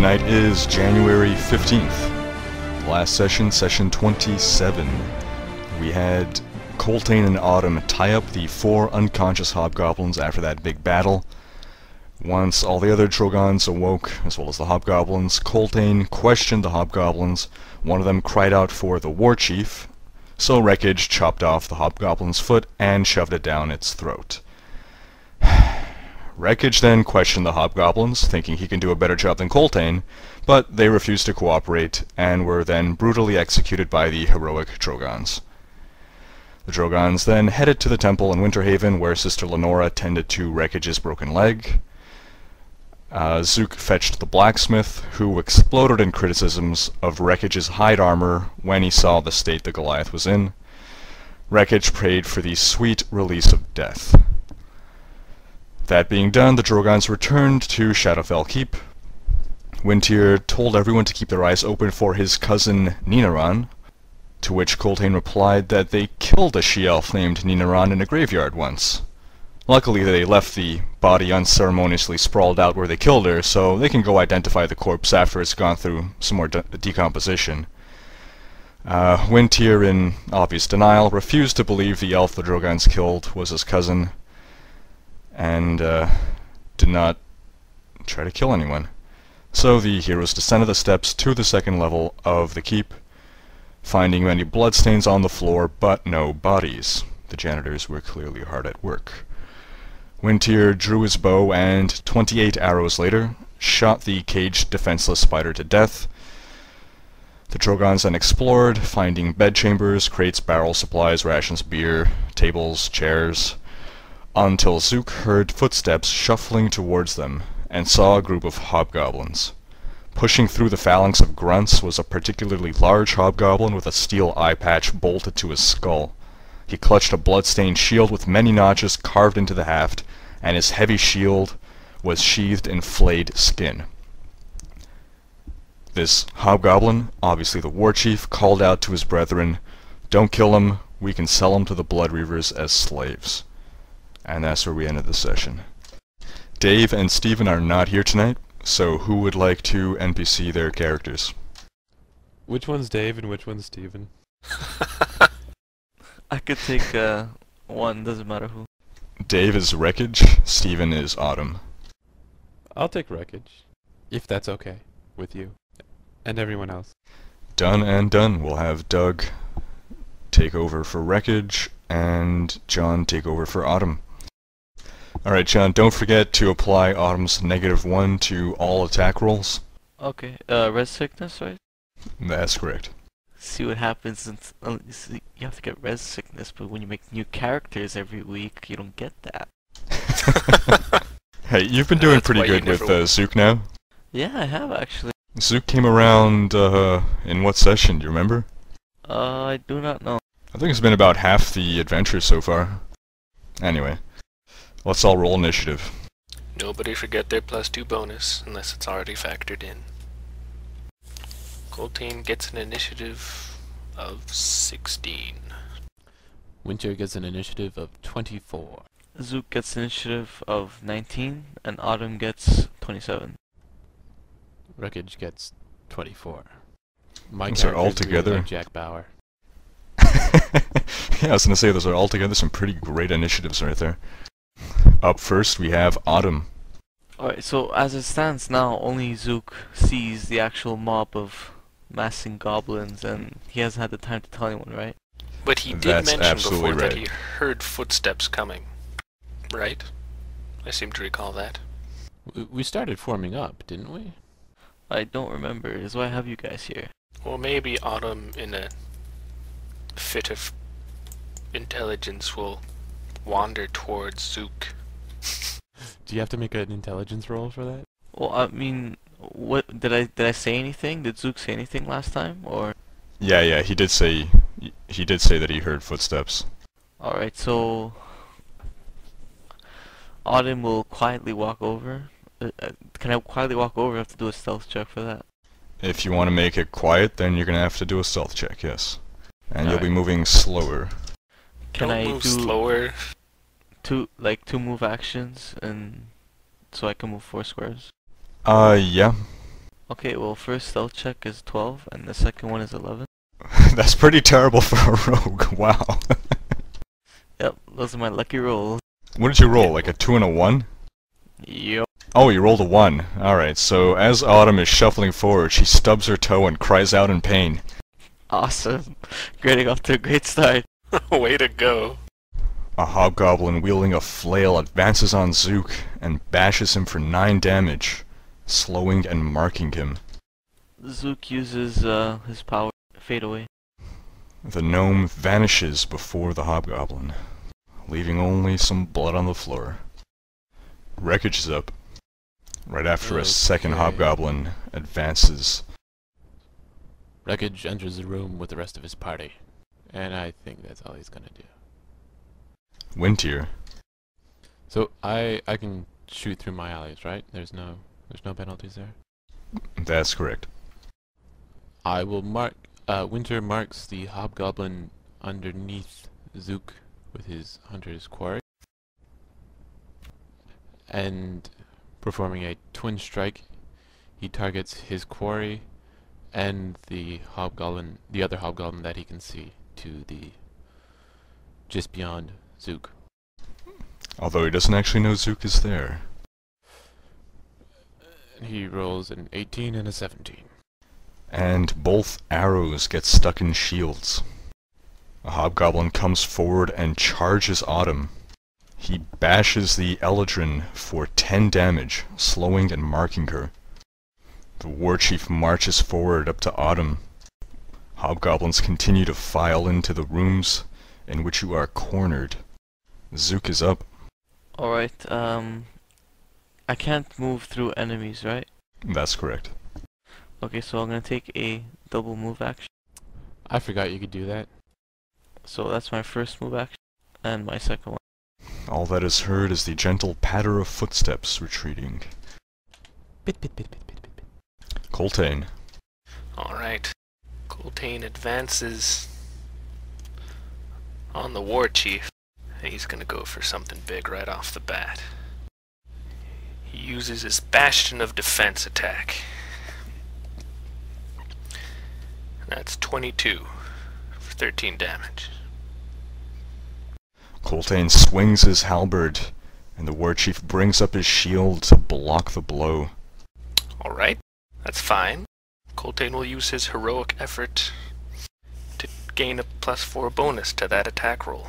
tonight is January 15th. Last session, session 27. We had Coltane and Autumn tie up the 4 unconscious hobgoblins after that big battle. Once all the other Drogans awoke, as well as the hobgoblins, Coltane questioned the hobgoblins. One of them cried out for the Warchief, so Wreckage chopped off the hobgoblin's foot and shoved it down its throat. Wreckage then questioned the hobgoblins, thinking he can do a better job than Coltane, but they refused to cooperate and were then brutally executed by the heroic Drogans. The Drogans then headed to the temple in Winterhaven, where Sister Lenora tended to Wreckage's broken leg. Zook fetched the blacksmith, who exploded in criticisms of Wreckage's hide armor when he saw the state the Goliath was in. Wreckage prayed for the sweet release of death. That being done, the Drogans returned to Shadowfell Keep. Wintier told everyone to keep their eyes open for his cousin Ninaran, to which Coltane replied that they killed a she-elf named Ninaran in a graveyard once. Luckily, they left the body unceremoniously sprawled out where they killed her, so they can go identify the corpse after it's gone through some more decomposition. Wintier, in obvious denial, refused to believe the elf the Drogans killed was his cousin, and did not try to kill anyone. So the heroes descended the steps to the second level of the keep, finding many bloodstains on the floor, but no bodies. The janitors were clearly hard at work. Wintier drew his bow and, 28 arrows later, shot the caged, defenseless spider to death. The Drogans then explored, finding bedchambers, crates, barrels, supplies, rations, beer, tables, chairs, until Zook heard footsteps shuffling towards them, and saw a group of hobgoblins. Pushing through the phalanx of grunts was a particularly large hobgoblin with a steel eye patch bolted to his skull. He clutched a blood-stained shield with many notches carved into the haft, and his heavy shield was sheathed in flayed skin. This hobgoblin, obviously the Warchief, called out to his brethren, "Don't kill him, we can sell him to the Blood Reavers as slaves." And that's where we ended the session. Dave and Steven are not here tonight, so who would like to NPC their characters? Which one's Dave and which one's Steven? I could take one, doesn't matter who. Dave is Wreckage, Steven is Autumn. I'll take Wreckage, if that's okay with you and everyone else. Done and done. We'll have Doug take over for Wreckage and John take over for Autumn. Alright, John, don't forget to apply Autumn's -1 to all attack rolls. Okay, red sickness, right? That's correct. See what happens since you have to get res sickness, but when you make new characters every week, you don't get that. Hey, you've been doing pretty good with Zook now. Yeah, I have actually. Zook came around in what session, do you remember? I do not know. I think it's been about half the adventure so far. Anyway, let's all roll initiative. Nobody forget their +2 bonus, unless it's already factored in. Coltane gets an initiative of 16. Winter gets an initiative of 24. Zook gets initiative of 19, and Autumn gets 27. Wreckage gets 24. My Those are all character's together. really like Jack Bauer. Yeah, I was gonna say those are altogether some pretty great initiatives right there. Up first we have Autumn. Alright, so as it stands now, only Zook sees the actual mob of massing goblins, and he hasn't had the time to tell anyone, right? But he did That's mention absolutely before that right. he heard footsteps coming. Right? I seem to recall that. We started forming up, didn't we? I don't remember, is why I have you guys here. Well, maybe Autumn, in a fit of intelligence, will wander towards Zook. Do you have to make an intelligence roll for that? Well, I mean, what did I say anything? Did Zook say anything last time, or? Yeah, he did say that he heard footsteps. Alright, so Autumn will quietly walk over. Can I quietly walk over? I have to do a stealth check for that. If you want to make it quiet, then you're gonna have to do a stealth check, yes. And you'll be Alright. moving slower. Can Don't I move do slower. two move actions, and so I can move 4 squares? Yeah. Okay, well, first stealth check is 12, and the second one is 11. That's pretty terrible for a rogue. Wow. Yep, those are my lucky rolls. What did you roll? Like a 2 and a 1? Yep. Oh, you rolled a 1. Alright, so as Autumn is shuffling forward, she stubs her toe and cries out in pain. Awesome. Getting off to a great start. Way to go. A hobgoblin wielding a flail advances on Zook and bashes him for 9 damage, slowing and marking him. Zook uses his power fade away. The gnome vanishes before the hobgoblin, leaving only some blood on the floor. Wreckage is up. Right after a second Okay. hobgoblin advances. Wreckage enters the room with the rest of his party. And I think that's all he's gonna do. Wintier. So I can shoot through my allies, right? There's no penalties there. That's correct. I will mark Winter marks the hobgoblin underneath Zook with his hunter's quarry. And performing a twin strike, he targets his quarry and the other hobgoblin that he can see to the just beyond Zook. Although he doesn't actually know Zook is there. He rolls an 18 and a 17. And both arrows get stuck in shields. A hobgoblin comes forward and charges Autumn. He bashes the Eladrin for 10 damage, slowing and marking her. The Warchief marches forward up to Autumn. Hobgoblins continue to file into the rooms in which you are cornered. Zook is up. Alright, I can't move through enemies, right? That's correct. Okay, so I'm gonna take a double move action. I forgot you could do that. So that's my first move action, and my second one. All that is heard is the gentle patter of footsteps retreating. Bit, bit, bit, bit, bit, bit, bit. Coltane. Alright. Coltane advances on the Warchief. He's gonna go for something big right off the bat. He uses his Bastion of Defense attack. That's 22 for 13 damage. Coltane swings his halberd, and the Warchief brings up his shield to block the blow. Alright, that's fine. Coltane will use his heroic effort to gain a +4 bonus to that attack roll.